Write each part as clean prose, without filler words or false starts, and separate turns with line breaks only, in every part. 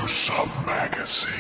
Gruesome Magazine.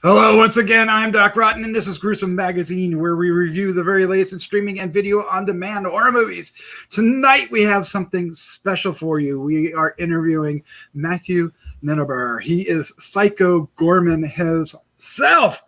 Hello, once again, I'm Doc Rotten, and this is Gruesome Magazine, where we review the very latest in streaming and video on demand horror movies. Tonight, we have something special for you. We are interviewing Matthew Ninaber. He is Psycho Gorman himself.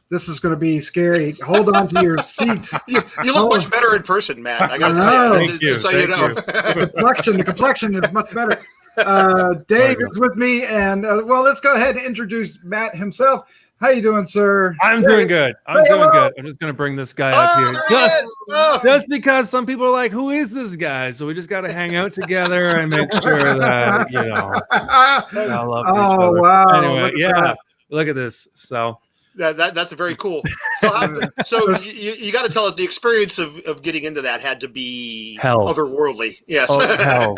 This is going to be scary. Hold on to your seat.
You look much better in person, Matt. I got to tell you.
Thank
you. So you know.
The complexion is much better. Dave is with me, and well, let's go ahead and introduce Matt himself. How you doing, sir?
I'm doing good. I'm doing good. I'm just going to bring this guy up here. Just because some people are like, who is this guy? So we just got to hang out together and make sure that, you know, I love each other.
Wow.
Anyway, look at this. So
that's very cool. So you got to tell us the experience of getting into that had to be
hell.
Otherworldly. Yes.
Oh, hell.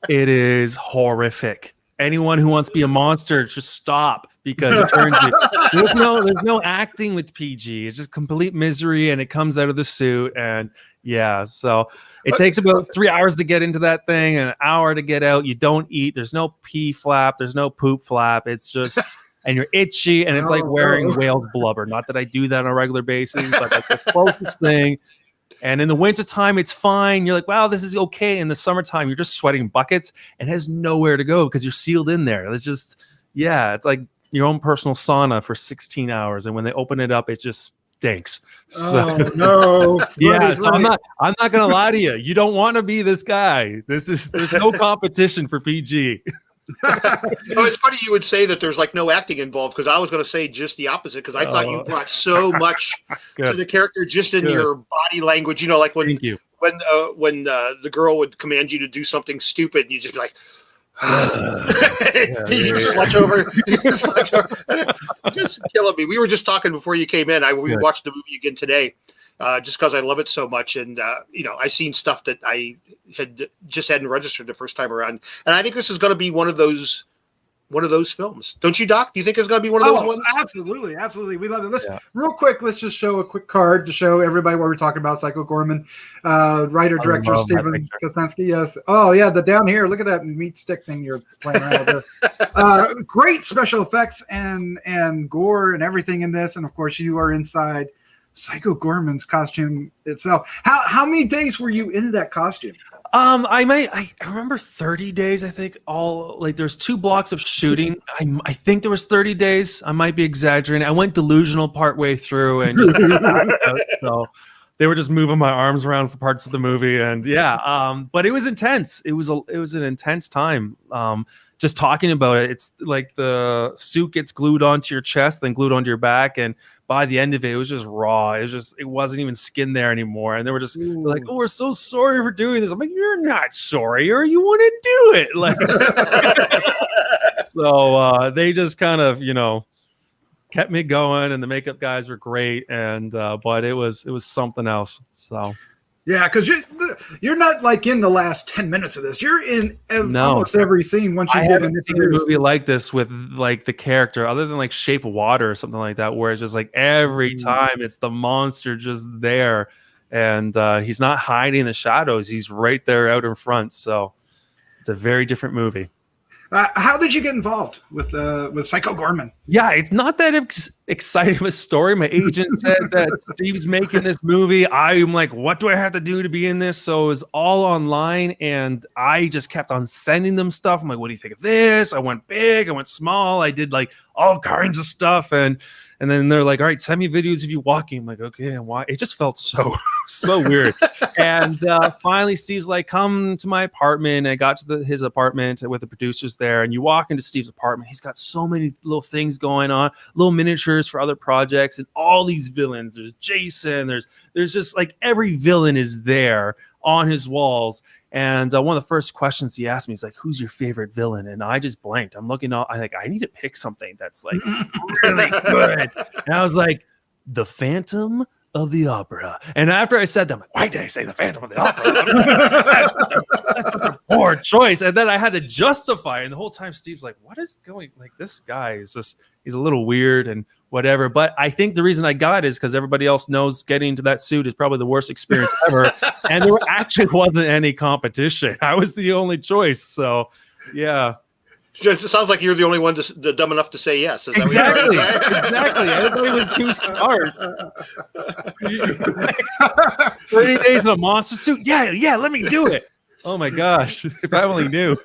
It is horrific. Anyone who wants to be a monster, just stop, because it turns you. There's no acting with PG. It's just complete misery, and it comes out of the suit. And yeah, so it takes about 3 hours to get into that thing and an hour to get out. You don't eat. There's no pee flap. There's no poop flap. It's just, and you're itchy, and it's like wearing whale's blubber. Not that I do that on a regular basis, but like the closest thing. And in the wintertime, it's fine. You're like, wow, this is okay. In the summertime, you're just sweating buckets and has nowhere to go because you're sealed in there. It's just, it's like your own personal sauna for 16 hours. And when they open it up, it just stinks. So,
no.
So I'm not going to lie to you. You don't want to be this guy. There's no competition for PG.
It's funny you would say that there's like no acting involved, because I was going to say just the opposite, because I thought you brought so much to the character just in your body language. You know, like when the girl would command you to do something stupid, and you just be like, you slouch over, just killing me. We were just talking before you came in. We watched the movie again today. Just because I love it so much, and I seen stuff that I hadn't registered the first time around, and I think this is going to be one of those films. Don't you, Doc? Do you think it's going to be one of those ones?
Absolutely. We love it. Real quick, let's just show a quick card to show everybody what we're talking about. Psycho Gorman, writer director Stephen Kostanski. Yes. Oh yeah, the down here. Look at that meat stick thing you're playing around with there. Great special effects and gore and everything in this, and of course you are inside Psycho Gorman's costume itself. How many days were you in that costume?
I remember 30 days. I think there's 2 blocks of shooting. I think there was 30 days. I might be exaggerating. I went delusional partway through, and so they were just moving my arms around for parts of the movie, and but it was intense. It was an intense time. Just talking about it, it's like the suit gets glued onto your chest, then glued onto your back, and by the end of it, it was just raw. It wasn't even skin there anymore, and they were just like, "Oh, we're so sorry for doing this." I'm like, "You're not sorry, or you wouldn't do it." Like, so they just kind of, kept me going, and the makeup guys were great, and but it was something else. So.
Yeah, because you're not like in the last 10 minutes of this. You're in almost every scene once you get in this
movie like this with like the character, other than like Shape of Water or something like that, where it's just like every time it's the monster just there, and he's not hiding in the shadows. He's right there out in front. So it's a very different movie.
How did you get involved with Psycho Gorman?
Yeah, it's not that exciting of a story. My agent said that Steve's making this movie. I'm like, what do I have to do to be in this? So it was all online, and I just kept on sending them stuff. I'm like, what do you think of this? I went big, I went small. I did like all kinds of stuff, and then they're like, all right, send me videos of you walking. I'm like, okay, and why? It just felt so weird. And finally, Steve's like, come to my apartment. And I got to his apartment with the producers there. And you walk into Steve's apartment. He's got so many little things going on, little miniatures for other projects, and all these villains. There's Jason. There's just like every villain is there on his walls. And one of the first questions he asked me is like, who's your favorite villain? And I just blanked. I'm looking all, I need to pick something that's like really good. And I was like, the Phantom of the Opera. And after I said that, I'm like, why did I say the Phantom of the Opera? That's such a poor choice. And then I had to justify it. And the whole time Steve's like, what is going, like, this guy is just, he's a little weird and whatever. But I think the reason I got it is because everybody else knows getting into that suit is probably the worst experience ever. And there actually wasn't any competition. I was the only choice. So Yeah.
It sounds like you're the only one dumb enough to say yes. Is that
Exactly.
what you're trying to say?
Exactly. Everybody was too smart. 30 days in a monster suit. Yeah. Let me do it. Oh my gosh! If I only knew.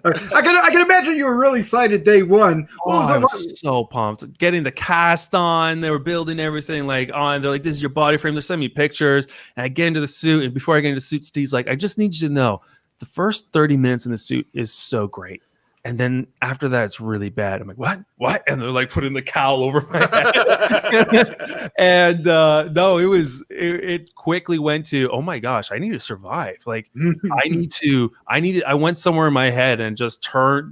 I can imagine you were really excited day one.
I was so pumped. Getting the cast on, they were building everything like on. They're like, "This is your body frame." They're sending me pictures, and I get into the suit. And before I get into the suit, Steve's like, "I just need you to know, the first 30 minutes in the suit is so great, and then after that, it's really bad." I'm like, "What?" And they're like putting the cowl over my head. And no, it quickly went to, oh my gosh, I need to survive. Like I went somewhere in my head and just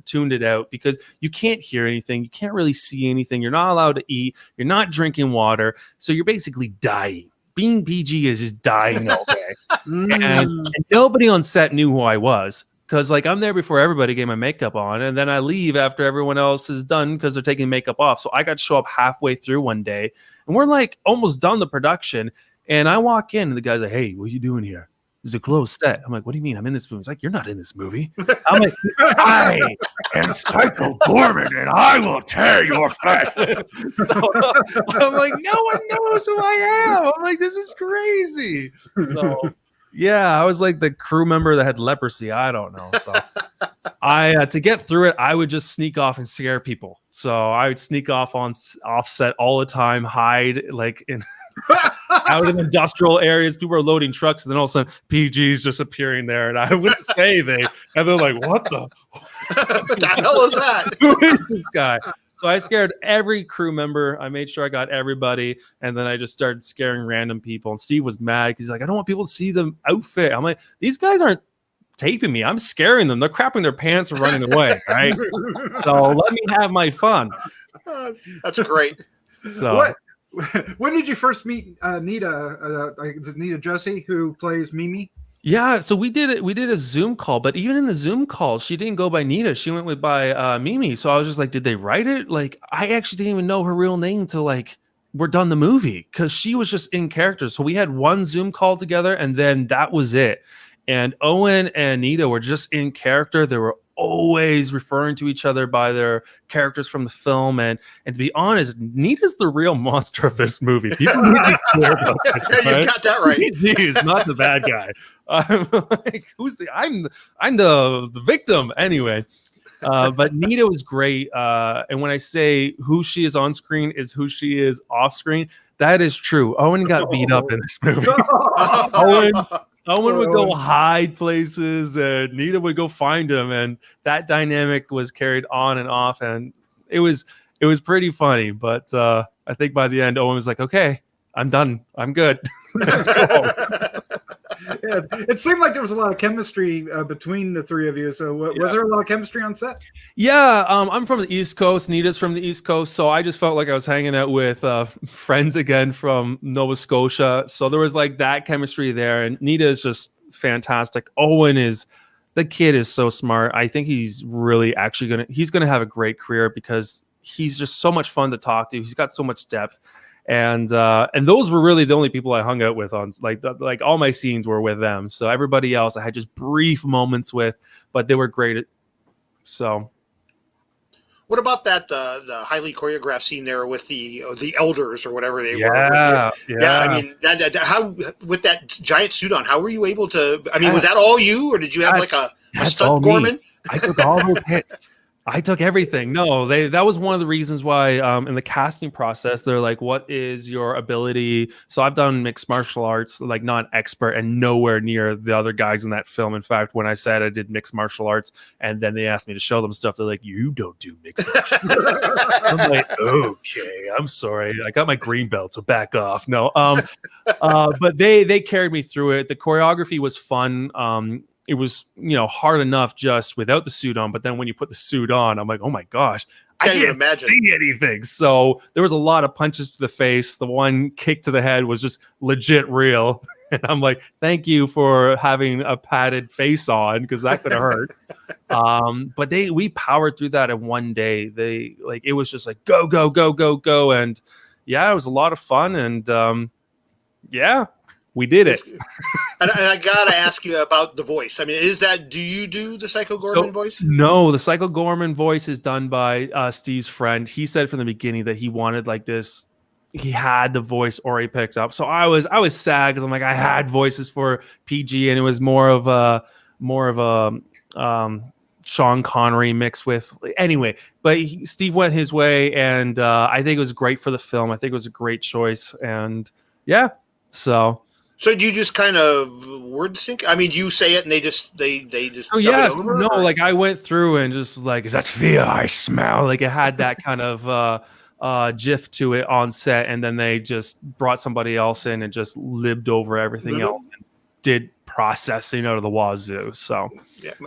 tuned it out, because you can't hear anything. You can't really see anything. You're not allowed to eat. You're not drinking water. So you're basically dying. Being PG is just dying all day. and nobody on set knew who I was. Because like I'm there before everybody get my makeup on, and then I leave after everyone else is done because they're taking makeup off. So I got to show up halfway through one day, and we're like almost done the production. And I walk in, and the guy's like, "Hey, what are you doing here? It's a closed set." I'm like, "What do you mean? I'm in this movie." He's like, "You're not in this movie." I'm like, "I am Psycho Gorman, and I will tear your flesh." So I'm like, "No one knows who I am." I'm like, "This is crazy." So. Yeah, I was like the crew member that had leprosy. I don't know. So I to get through it, I would just sneak off and scare people. So I would sneak off on offset all the time, hide like in out in industrial areas. People are loading trucks, and then all of a sudden PG's just appearing there, and I wouldn't say they, and they're like, "What the
hell is that?
Who is this guy?" So I scared every crew member. I made sure I got everybody, and then I just started scaring random people. And Steve was mad because he's like, "I don't want people to see the outfit." I'm like, "These guys aren't taping me. I'm scaring them. They're crapping their pants and running away, right? So let me have my fun."
That's great.
So
when did you first meet nita-josee, who plays Mimi?
Yeah, so we did a Zoom call, but even in the Zoom call, she didn't go by Nita. She went by Mimi. So I was just like, did they write it? Like, I actually didn't even know her real name till like we're done the movie, because she was just in character. So we had one Zoom call together, and then that was it. And Owen and Nita were just in character. They were always referring to each other by their characters from the film. And to be honest, Nita's the real monster of this movie. People need to be clear about that,
right? You got that right.
He is not the bad guy. I'm like, I'm the victim anyway. But Nita was great. And when I say who she is on screen is who she is off screen, that is true. Owen got beat up in this movie. Owen would go hide places, and Nita would go find him, and that dynamic was carried on and off, and it was pretty funny. But I think by the end, Owen was like, "Okay, I'm done. I'm good." Let's go.
Yeah, it seemed like there was a lot of chemistry between the three of you. So was there a lot of chemistry on set?
Yeah, I'm from the East Coast. Nita's from the East Coast. So I just felt like I was hanging out with friends again from Nova Scotia. So there was like that chemistry there. And Nita is just fantastic. The kid is so smart. I think he's really actually he's going to have a great career, because he's just so much fun to talk to. He's got so much depth. And those were really the only people I hung out with on like all my scenes were with them. So everybody else I had just brief moments with, but they were great. So,
what about that the highly choreographed scene there with the elders or whatever they were?
Yeah.
I mean, how with that giant suit on, how were you able to? I mean, was that all you, or did you have like a stunt Gorman?
I took all those hits. I took everything. No, that was one of the reasons why in the casting process, they're like, "What is your ability?" So I've done mixed martial arts, like not expert and nowhere near the other guys in that film. In fact, when I said I did mixed martial arts and then they asked me to show them stuff, they're like, "You don't do mixed martial arts." I'm like, "Okay, I'm sorry. I got my green belt, so back off." No, but they carried me through it. The choreography was fun. It was, hard enough just without the suit on, but then when you put the suit on, I'm like, oh my gosh, I can't even imagine see anything. So there was a lot of punches to the face. The one kick to the head was just legit real. And I'm like, thank you for having a padded face on, because that could have hurt. But we powered through that in one day. It was just like, go, go, go, go, go. And yeah, it was a lot of fun. And we did it.
And I gotta ask you about the voice. I mean, do you do the Psycho Gorman voice?
No, the Psycho Gorman voice is done by Steve's friend. He said from the beginning that he wanted like this. He had the voice already picked up, so I was sad because I'm like, I had voices for PG, and it was more of a Sean Connery mixed with anyway. But Steve went his way, and I think it was great for the film. I think it was a great choice, and yeah, so.
So do you just kind of word sync? I mean, you say it and they just
Oh yeah, no, like I went through and just like, is that fear I smell? Like it had that kind of GIF to it on set, and then they just brought somebody else in and just lived over everything else and did processing out of the wazoo. So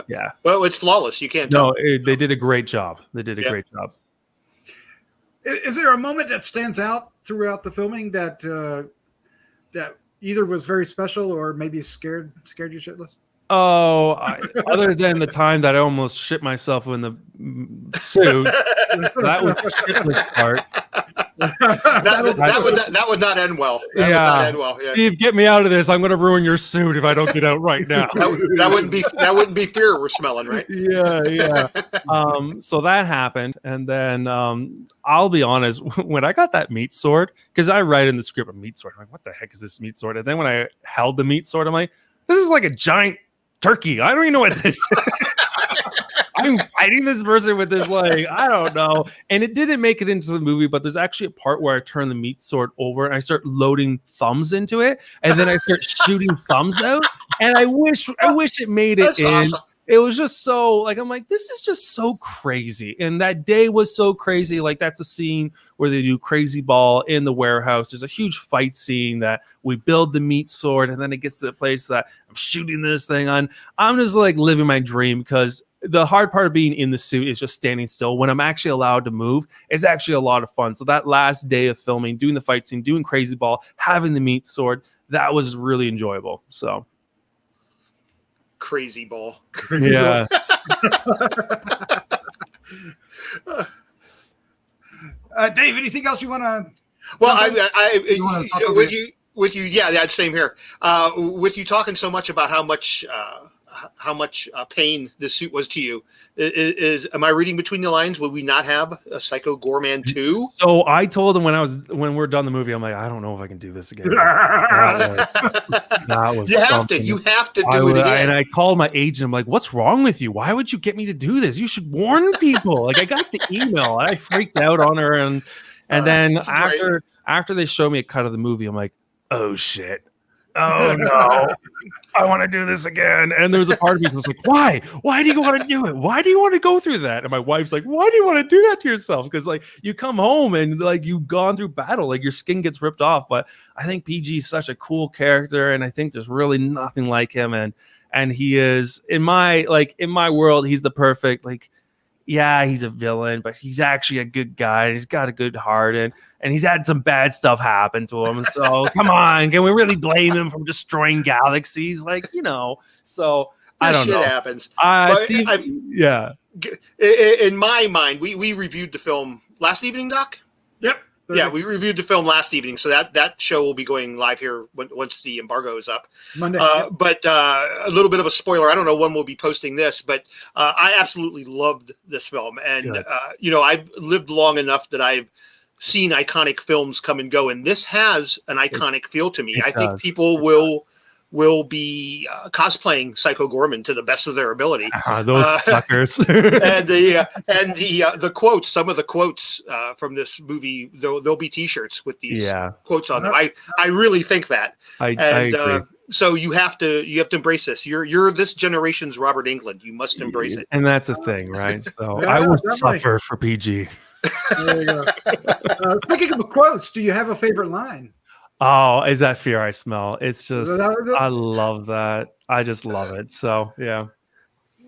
yeah.
Well, it's flawless. You can't tell.
They did a great job. They did a great job.
Is there a moment that stands out throughout the filming that that either was very special or maybe scared you shitless?
Oh, other than the time that I almost shit myself in the suit, that was the shitless part.
that would not end well. That would not end well. Yeah.
Steve, get me out of this. I'm going to ruin your suit if I don't get out right now.
that wouldn't be fear we're smelling, right?
Yeah. So that happened, and then I'll be honest. When I got that meat sword, because I write in the script a meat sword, I'm like, what the heck is this meat sword? And then when I held the meat sword, I'm like, this is like a giant turkey. I don't even know what this is. I'm fighting this person with this, like, I don't know. And it didn't make it into the movie, but there's actually a part where I turn the meat sword over and I start loading thumbs into it, and then I start shooting thumbs out. And I wish it made it in. Awesome. It was just so, like, I'm like, this is just so crazy. And that day was so crazy. Like, that's the scene where they do Crazy Ball in the warehouse. There's a huge fight scene that we build the meat sword, and then it gets to the place that I'm shooting this thing on. I'm just like living my dream, because the hard part of being in the suit is just standing still. When I'm actually allowed to move, it's actually a lot of fun. So that last day of filming, doing the fight scene, doing Crazy Ball, having the meat sword, that was really enjoyable. So.
Crazy Ball.
Yeah.
Dave, anything else you want to?
Well, with you, yeah, same here. With you talking so much about how much pain this suit was to you, am I reading between the lines? Will we not have a Psycho Gorman 2?
So I told him when we're done the movie, I'm like, I don't know if I can do this again.
You have to do it again.
And I called my agent. I'm like, what's wrong with you? Why would you get me to do this? You should warn people. Like, I got the email. I freaked out on her, and then after they showed me a cut of the movie, I'm like, oh shit. Oh no, I want to do this again. And there was a part of me that was like, why do you want to do it? Why do you want to go through that? And my wife's like, why do you want to do that to yourself? Because like, you come home and like, you've gone through battle, like your skin gets ripped off. But I think PG is such a cool character, and I think there's really nothing like him. And he is, in my world, he's the perfect, like, yeah, he's a villain, but he's actually a good guy. And he's got a good heart, and he's had some bad stuff happen to him. So come on, can we really blame him for destroying galaxies? Like, so I don't know.
Shit happens.
Steve, yeah.
In my mind, we reviewed the film last evening, Doc.
Yep.
Yeah, we reviewed the film last evening, so that show will be going live here once the embargo is up.
Monday.
But a little bit of a spoiler. I don't know when we'll be posting this, but I absolutely loved this film. And, I've lived long enough that I've seen iconic films come and go, and this has an iconic feel to me. I think people will be cosplaying Psycho Gorman to the best of their ability.
Those suckers.
and the quotes, some of the quotes from this movie, there'll be T-shirts with these quotes on them. I really think that. I agree. So you have to embrace this. You're this generation's Robert Englund. You must embrace it.
And that's a thing, right? So I will suffer for PG.
There you go. Speaking of quotes, do you have a favorite line?
Oh, is that fear I smell? It's just, I love that. I just love it. So, yeah.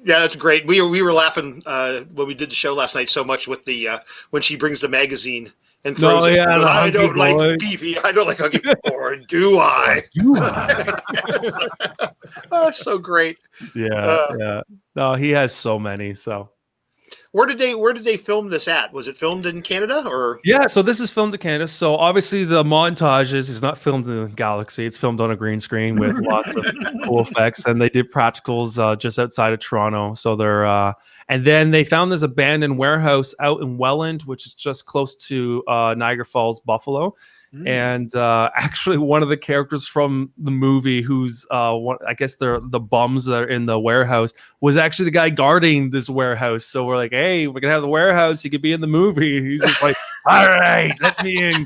Yeah, that's great. We were laughing when we did the show last night so much with the when she brings the magazine and throws it. I don't like beefy. I don't like huggy. Or do I? Oh, so great.
Yeah, yeah. No, he has so many. So,
Where did they film this at? Was it filmed in Canada or?
Yeah, so this is filmed in Canada. So obviously the montages is not filmed in the galaxy. It's filmed on a green screen with lots of cool effects, and they did practicals just outside of Toronto. So they're and then they found this abandoned warehouse out in Welland, which is just close to Niagara Falls, Buffalo. And actually, one of the characters from the movie, who's I guess they're the bums that are in the warehouse, was actually the guy guarding this warehouse. So we're like, hey, we're gonna have the warehouse. You could be in the movie. He's just like, all right, let me in.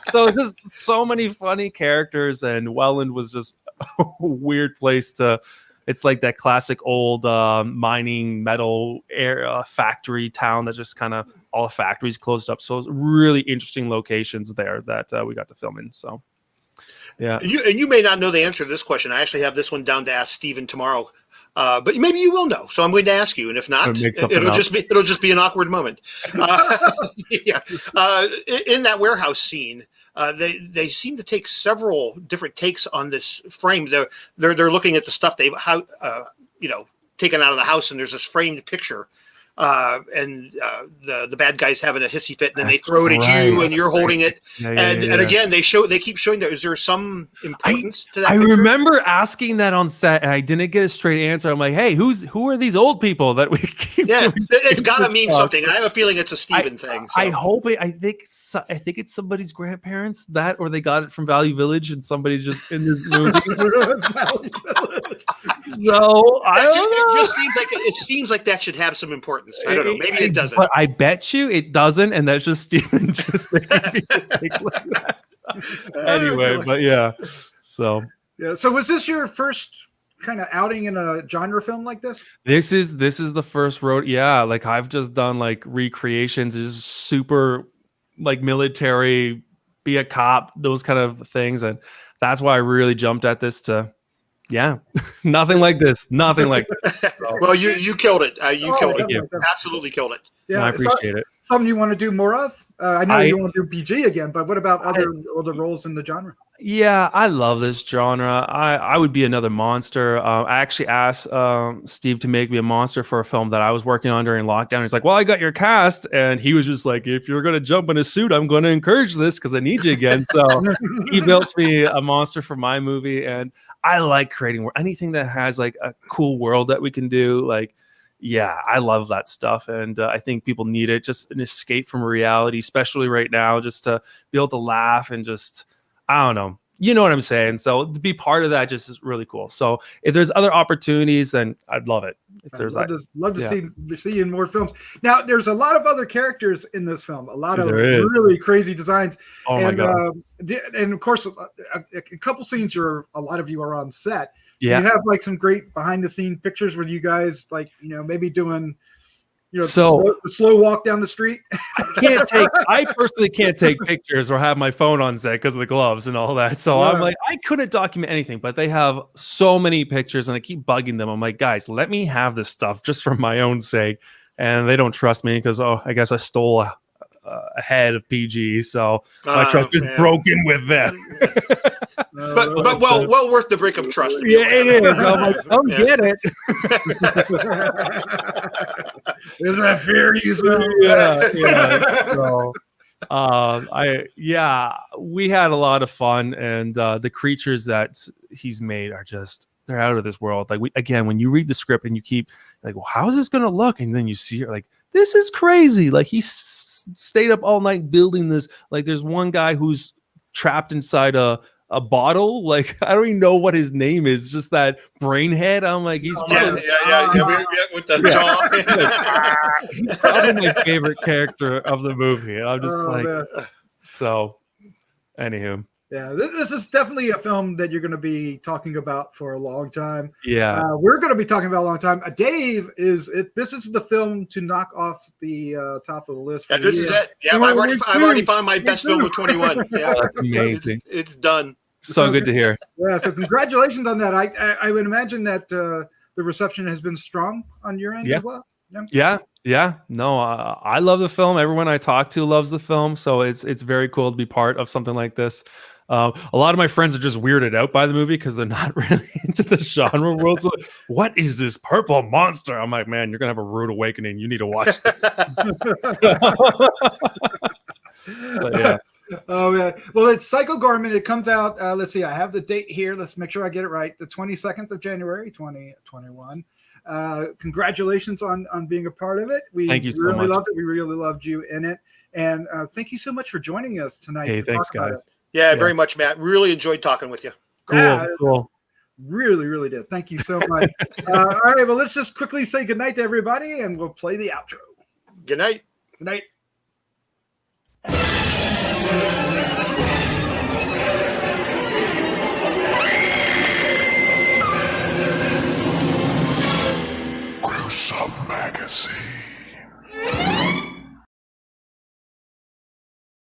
So just so many funny characters, and Welland was just a weird place to. It's like that classic old mining metal factory town that just kind of all the factories closed up. So it's really interesting locations there that we got to film in. So, yeah.
You may not know the answer to this question. I actually have this one down to ask Steven tomorrow. But maybe you will know. So I'm going to ask you. And if not, it'll just be an awkward moment. Yeah. In that warehouse scene, they seem to take several different takes on this frame. They're looking at the stuff they've taken out of the house, and there's this framed picture. And the bad guy's having a hissy fit, and then they throw it at you, and you're holding it. And again, they keep showing that. Is there some importance to that?
I
picture?
remember asking that on set, and I didn't get a straight answer. I'm like, hey, who are these old people that we keep?
Yeah, it's got to mean something. I have a feeling it's a Steven thing. So.
I hope it. I think it's somebody's grandparents or they got it from Value Village, and somebody just in this movie. So
it seems like that should have some importance. I don't know. Maybe it doesn't.
But I bet you it doesn't, and that's just Steven just making people think like that. Anyway, but yeah. So
So was this your first kind of outing in a genre film like this?
This is the first road. Yeah, like I've just done like recreations, is super like military, be a cop, those kind of things, and that's why I really jumped at this to. Yeah, nothing like this. Nothing like this.
Well, you killed it. You killed it.
You.
Absolutely killed it.
Yeah,
I appreciate it.
Something you want to do more of? I know you want to do PG again, but what about other roles in the genre?
Yeah, I love this genre. I would be another monster. I actually asked Steve to make me a monster for a film that I was working on during lockdown. He's like, well, I got your cast. And he was just like, if you're going to jump in a suit, I'm going to encourage this because I need you again. So he built me a monster for my movie. And I like creating anything that has like a cool world that we can do. Like, yeah, I love that stuff. And I think people need it. Just an escape from reality, especially right now, just to be able to laugh and just, I don't know. You know what I'm saying? So to be part of that just is really cool. So if there's other opportunities, then I'd love it. If there's
love to see you in more films. Now, there's a lot of other characters in this film. A lot of really crazy designs.
Oh my God.
And of course, a couple scenes where a lot of you are on set.
Yeah.
You have like some great behind the scene pictures where you guys like, maybe doing the slow walk down the street.
I personally can't take pictures or have my phone on set because of the gloves and all that. So I'm like, I couldn't document anything, but they have so many pictures and I keep bugging them. I'm like, guys, let me have this stuff just for my own sake. And they don't trust me because, I guess I stole a head of PG. So my trust is broken with them.
but well worth the break of trust.
Yeah, it is. I'm like, get it.
Is that fair?
So, we had a lot of fun, and the creatures that he's made are they're out of this world. Like when you read the script and you keep like, well, how is this going to look? And then you see it like, this is crazy. Like he stayed up all night building this. Like there's one guy who's trapped inside a bottle. Like I don't even know what his name is. Just that brain head. I'm like, he's
with the jaw.
He's probably my favorite character of the movie. I'm just man. So. Anywho.
Yeah, this is definitely a film that you're going to be talking about for a long time.
Yeah,
we're going to be talking about a long time. Dave this is the film to knock off the top of the list.
This is it. Yeah, I've already found my best film of 21. Yeah,
that's amazing.
It's done.
So good to hear.
Yeah, so congratulations on that. I would imagine that the reception has been strong on your end as well.
Yeah. No, I love the film. Everyone I talk to loves the film, so it's very cool to be part of something like this. A lot of my friends are just weirded out by the movie because they're not really into the genre world. So, what is this purple monster? I'm like, man, you're gonna have a rude awakening. You need to watch this. But yeah.
Oh yeah. Well, it's Psycho Gorman. It comes out. Let's see. I have the date here. Let's make sure I get it right. The 22nd of January, 2021. Congratulations on being a part of it.
Thank you so
really
much.
loved it. We really loved you in it. And thank you so much for joining us tonight.
Hey, thanks, guys.
Yeah, very much, Matt. Really enjoyed talking with you.
Cool.
Really, really did. Thank you so much. All right. Well, let's just quickly say goodnight to everybody, and we'll play the outro.
Good night.
Good night.